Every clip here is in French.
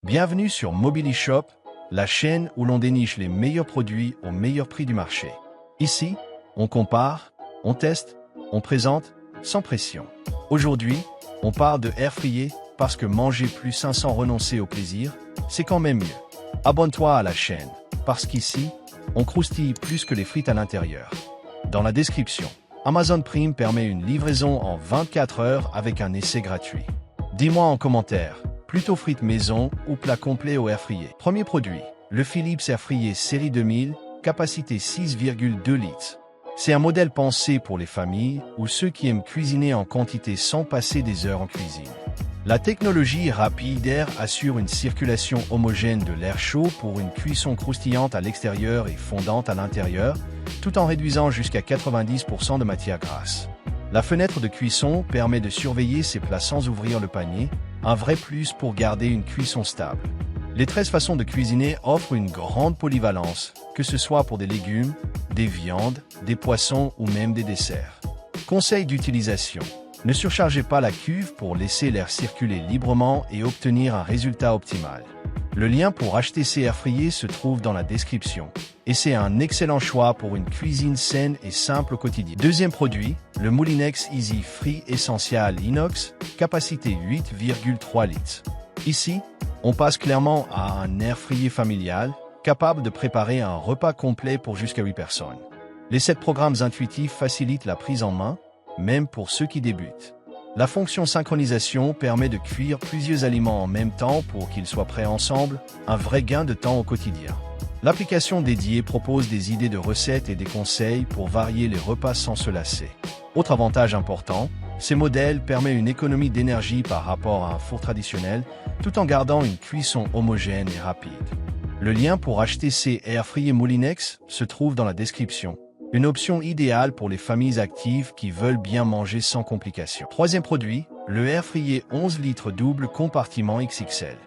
Bienvenue sur Mobily Shop, la chaîne où l'on déniche les meilleurs produits au meilleur prix du marché. Ici, on compare, on teste, on présente, sans pression. Aujourd'hui, on parle de air fryer parce que manger plus sain sans renoncer au plaisir, c'est quand même mieux. Abonne-toi à la chaîne, parce qu'ici, on croustille plus que les frites à l'intérieur. Dans la description, Amazon Prime permet une livraison en 24 heures avec un essai gratuit. Dis-moi en commentaire, plutôt frites maison ou plat complet au air fryer. Premier produit, le Philips Air Fryer série 2000, capacité 6,2 litres. C'est un modèle pensé pour les familles ou ceux qui aiment cuisiner en quantité sans passer des heures en cuisine. La technologie Rapid Air assure une circulation homogène de l'air chaud pour une cuisson croustillante à l'extérieur et fondante à l'intérieur, tout en réduisant jusqu'à 90% de matière grasse. La fenêtre de cuisson permet de surveiller ses plats sans ouvrir le panier, un vrai plus pour garder une cuisson stable. Les 13 façons de cuisiner offrent une grande polyvalence, que ce soit pour des légumes, des viandes, des poissons ou même des desserts. Conseil d'utilisation. Ne surchargez pas la cuve pour laisser l'air circuler librement et obtenir un résultat optimal. Le lien pour acheter ces air fryers se trouve dans la description. Et c'est un excellent choix pour une cuisine saine et simple au quotidien. Deuxième produit, le Moulinex Easy Free Essential Inox, capacité 8,3 litres. Ici, on passe clairement à un air fryer familial, capable de préparer un repas complet pour jusqu'à 8 personnes. Les 7 programmes intuitifs facilitent la prise en main, même pour ceux qui débutent. La fonction synchronisation permet de cuire plusieurs aliments en même temps pour qu'ils soient prêts ensemble, un vrai gain de temps au quotidien. L'application dédiée propose des idées de recettes et des conseils pour varier les repas sans se lasser. Autre avantage important, ces modèles permettent une économie d'énergie par rapport à un four traditionnel, tout en gardant une cuisson homogène et rapide. Le lien pour acheter ces air fryers Moulinex se trouve dans la description. Une option idéale pour les familles actives qui veulent bien manger sans complications. Troisième produit, le air fryer 11 litres double compartiment XXL.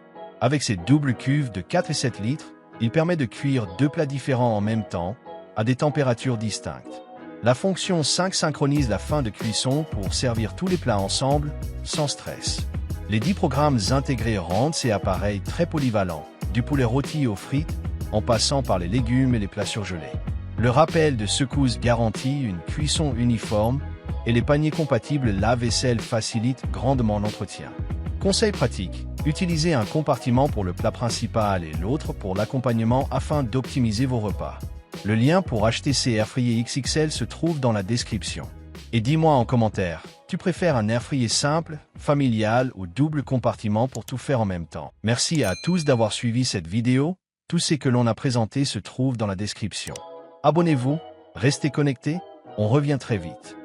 Avec ses doubles cuves de 4 et 7 litres, il permet de cuire 2 plats différents en même temps, à des températures distinctes. La fonction 5 synchronise la fin de cuisson pour servir tous les plats ensemble, sans stress. Les 10 programmes intégrés rendent ces appareils très polyvalents, du poulet rôti aux frites, en passant par les légumes et les plats surgelés. Le rappel de secousse garantit une cuisson uniforme et les paniers compatibles lave-vaisselle facilitent grandement l'entretien. Conseil pratique, utilisez un compartiment pour le plat principal et l'autre pour l'accompagnement afin d'optimiser vos repas. Le lien pour acheter ces air fryers XXL se trouve dans la description. Et dis-moi en commentaire, tu préfères un air fryer simple, familial ou double compartiment pour tout faire en même temps? Merci à tous d'avoir suivi cette vidéo, tout ce que l'on a présenté se trouve dans la description. Abonnez-vous, restez connectés, on revient très vite.